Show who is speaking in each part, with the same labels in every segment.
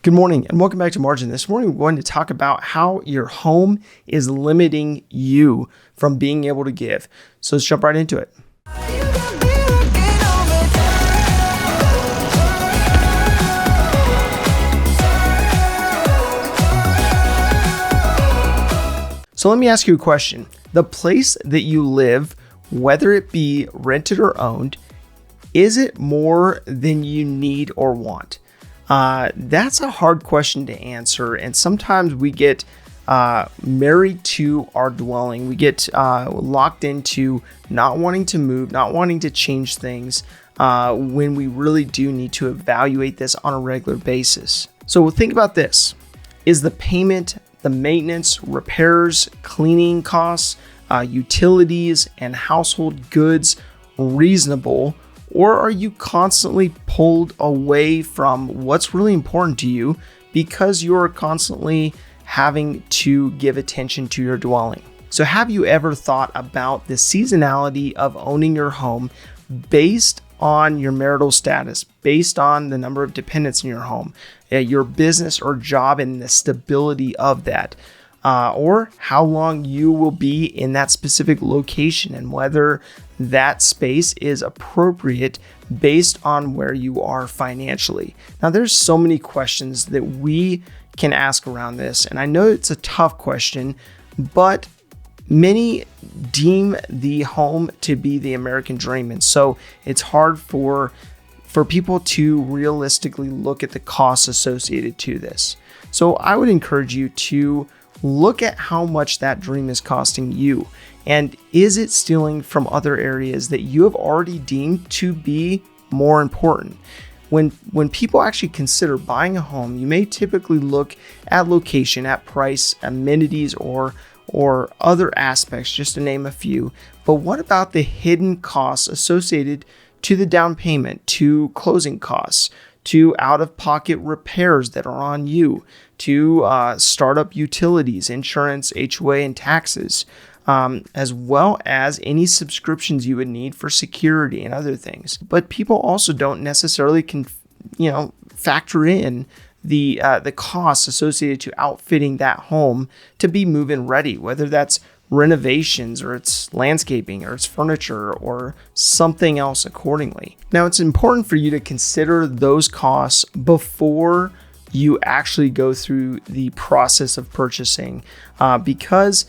Speaker 1: Good morning and welcome back to Margin. This morning we're going to talk about how your home is limiting you from being able to give. So let's jump right into it. So let me ask you a question. The place that you live, whether it be rented or owned, is it more than you need or want? That's a hard question to answer. And sometimes we get married to our dwelling. We get locked into not wanting to move, not wanting to change things when we really do need to evaluate this on a regular basis. So think about this. Is the payment, the maintenance, repairs, cleaning costs, utilities, and household goods reasonable? Or are you constantly pulled away from what's really important to you because you're constantly having to give attention to your dwelling? So have you ever thought about the seasonality of owning your home based on your marital status, based on the number of dependents in your home, your business or job and the stability of that? Or how long you will be in that specific location and whether that space is appropriate based on where you are financially. Now, there's so many questions that we can ask around this, and I know it's a tough question, but many deem the home to be the American dream, and so it's hard for people to realistically look at the costs associated to this. So I would encourage you to look at how much that dream is costing you. And is it stealing from other areas that you have already deemed to be more important? When people actually consider buying a home, you may typically look at location, at price, amenities, or other aspects, just to name a few. But what about the hidden costs associated to the down payment, to closing costs, to out-of-pocket repairs that are on you, to startup utilities, insurance, HOA, and taxes, as well as any subscriptions you would need for security and other things. But people also don't necessarily factor in the costs associated to outfitting that home to be move-in ready, whether that's renovations or it's landscaping or it's furniture or something else accordingly. Now, it's important for you to consider those costs before you actually go through the process of purchasing because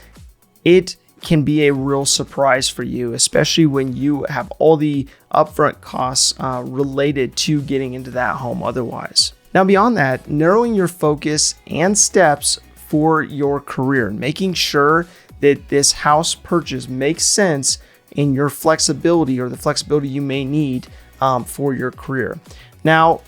Speaker 1: it can be a real surprise for you, especially when you have all the upfront costs related to getting into that home otherwise. Now, beyond that, narrowing your focus and steps for your career, making sure that this house purchase makes sense in your flexibility or the flexibility you may need for your career. Now,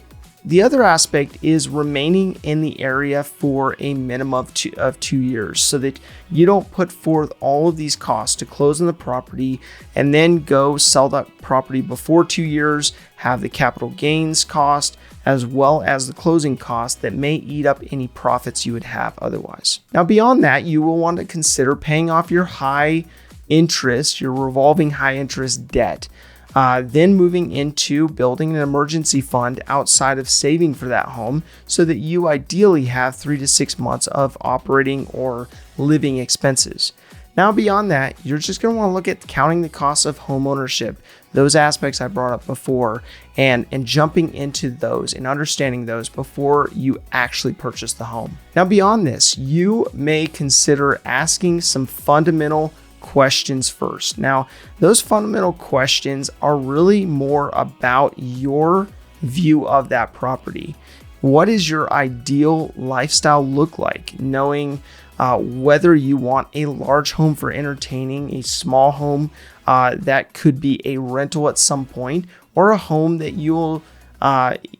Speaker 1: the other aspect is remaining in the area for a minimum of 2 years so that you don't put forth all of these costs to close on the property and then go sell that property before 2 years, have the capital gains cost, as well as the closing cost that may eat up any profits you would have otherwise. Now, beyond that, you will want to consider paying off your high interest, your revolving high interest debt. Then moving into building an emergency fund outside of saving for that home so that you ideally have 3 to 6 months of operating or living expenses. Now, beyond that, you're just going to want to look at counting the costs of home ownership, those aspects I brought up before, and jumping into those and understanding those before you actually purchase the home. Now, beyond this, you may consider asking some fundamental questions first. Now, those fundamental questions are really more about your view of that property. What does your ideal lifestyle look like? Knowing whether you want a large home for entertaining, a small home that could be a rental at some point, or a home that you'll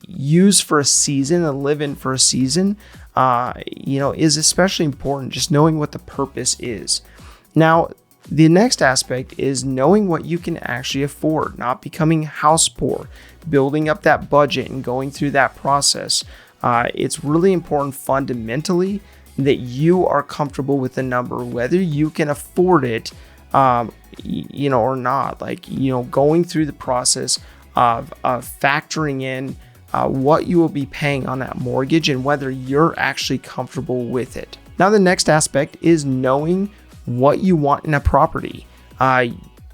Speaker 1: use for a season and live in for a season, is especially important. Just knowing what the purpose is. Now, the next aspect is knowing what you can actually afford, not becoming house poor, building up that budget and going through that process. It's really important fundamentally that you are comfortable with the number, whether you can afford it, or not. Going through the process of factoring in what you will be paying on that mortgage and whether you're actually comfortable with it. Now, the next aspect is knowing what you want in a property.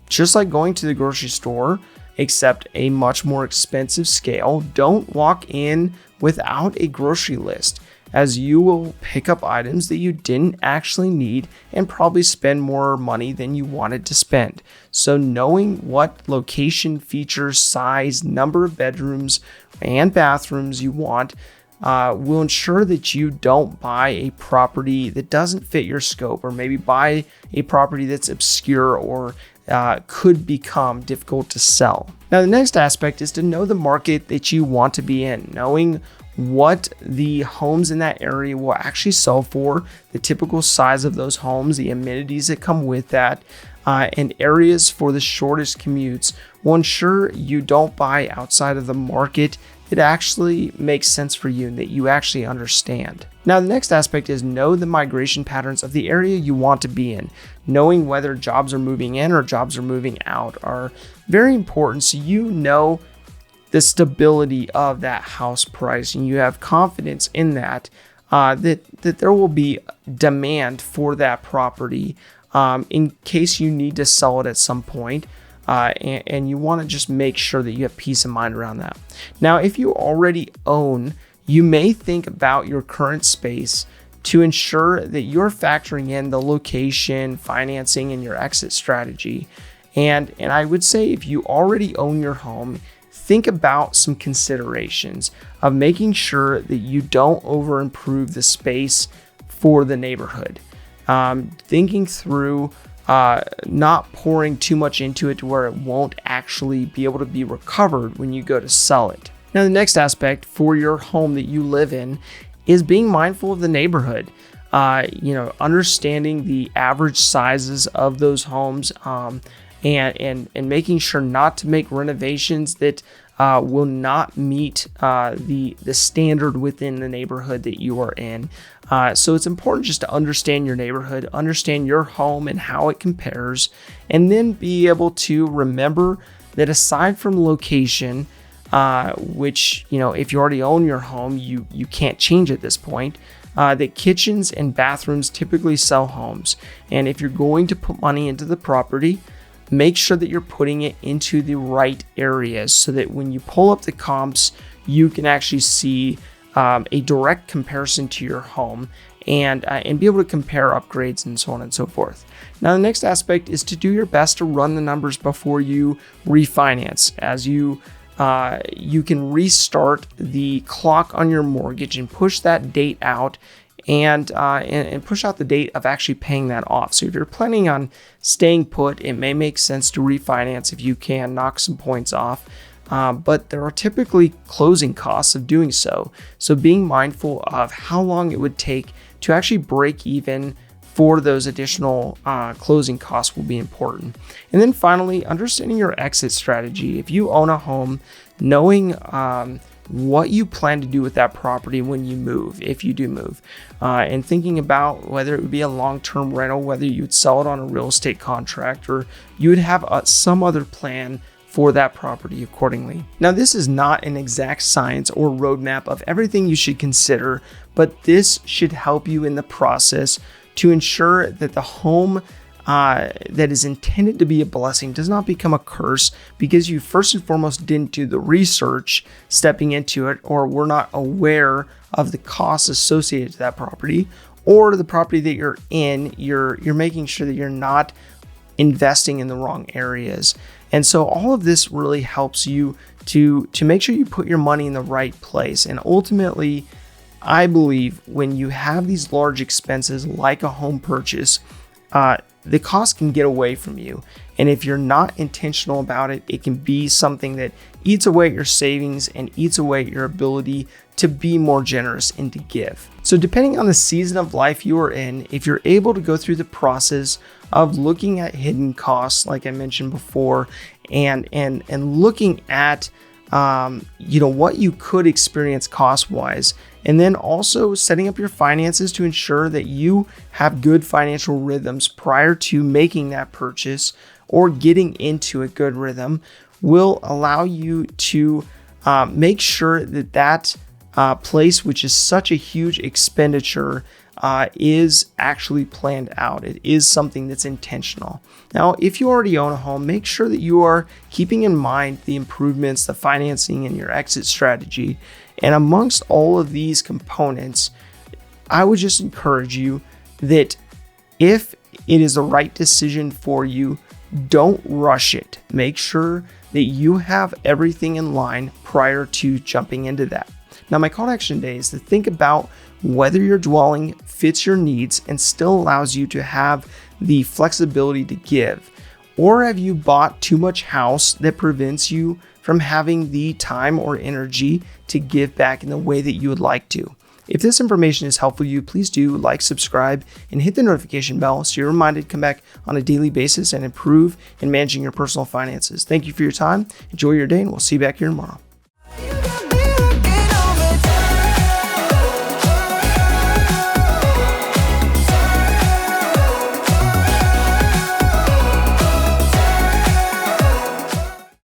Speaker 1: Just like going to the grocery store, except a much more expensive scale, don't walk in without a grocery list, as you will pick up items that you didn't actually need and probably spend more money than you wanted to spend. So knowing what location, features, size, number of bedrooms and bathrooms you want will ensure that you don't buy a property that doesn't fit your scope, or maybe buy a property that's obscure or could become difficult to sell. Now, the next aspect is to know the market that you want to be in, knowing what the homes in that area will actually sell for, the typical size of those homes, the amenities that come with that, and areas for the shortest commutes will ensure you don't buy outside of the market that actually makes sense for you and that you actually understand. Now, the next aspect is know the migration patterns of the area you want to be in. Knowing whether jobs are moving in or jobs are moving out are very important, so you know the stability of that house price and you have confidence in that, that there will be demand for that property in case you need to sell it at some point. And you want to just make sure that you have peace of mind around that. Now, if you already own, you may think about your current space to ensure that you're factoring in the location, financing, and your exit strategy. And I would say if you already own your home, think about some considerations of making sure that you don't over improve the space for the neighborhood. Thinking through not pouring too much into it to where it won't actually be able to be recovered when you go to sell it. Now, the next aspect for your home that you live in is being mindful of the neighborhood. Understanding the average sizes of those homes, and making sure not to make renovations that will not meet the standard within the neighborhood that you are in. So it's important just to understand your neighborhood, understand your home and how it compares, and then be able to remember that aside from location, which, if you already own your home, you can't change at this point, that kitchens and bathrooms typically sell homes. And if you're going to put money into the property, make sure that you're putting it into the right areas so that when you pull up the comps, you can actually see a direct comparison to your home and be able to compare upgrades and so on and so forth. Now, the next aspect is to do your best to run the numbers before you refinance, as you can restart the clock on your mortgage and push that date out and push out the date of actually paying that off. So if you're planning on staying put, it may make sense to refinance if you can knock some points off. But there are typically closing costs of doing so. So being mindful of how long it would take to actually break even for those additional closing costs will be important. And then finally, understanding your exit strategy. If you own a home, knowing what you plan to do with that property when you move, if you do move, and thinking about whether it would be a long-term rental, whether you would sell it on a real estate contract, or you would have some other plan for that property accordingly. Now, this is not an exact science or roadmap of everything you should consider, but this should help you in the process to ensure that the home that is intended to be a blessing does not become a curse because you first and foremost didn't do the research stepping into it, or were not aware of the costs associated to that property, or the property that you're in, you're making sure that you're not investing in the wrong areas. And so all of this really helps you to make sure you put your money in the right place. And ultimately, I believe when you have these large expenses like a home purchase, the cost can get away from you. And if you're not intentional about it, it can be something that eats away at your savings and eats away at your ability to be more generous and to give. So depending on the season of life you are in, if you're able to go through the process of looking at hidden costs, like I mentioned before, and looking at what you could experience cost-wise, and then also setting up your finances to ensure that you have good financial rhythms prior to making that purchase or getting into a good rhythm, will allow you to make sure that place, which is such a huge expenditure, is actually planned out. It is something that's intentional. Now, if you already own a home, make sure that you are keeping in mind the improvements, the financing, and your exit strategy. And amongst all of these components, I would just encourage you that if it is the right decision for you, don't rush it. Make sure that you have everything in line prior to jumping into that. Now, my call to action today is to think about whether your dwelling fits your needs and still allows you to have the flexibility to give. Or have you bought too much house that prevents you from having the time or energy to give back in the way that you would like to? If this information is helpful to you, please do like, subscribe, and hit the notification bell so you're reminded to come back on a daily basis and improve in managing your personal finances. Thank you for your time. Enjoy your day, and we'll see you back here tomorrow.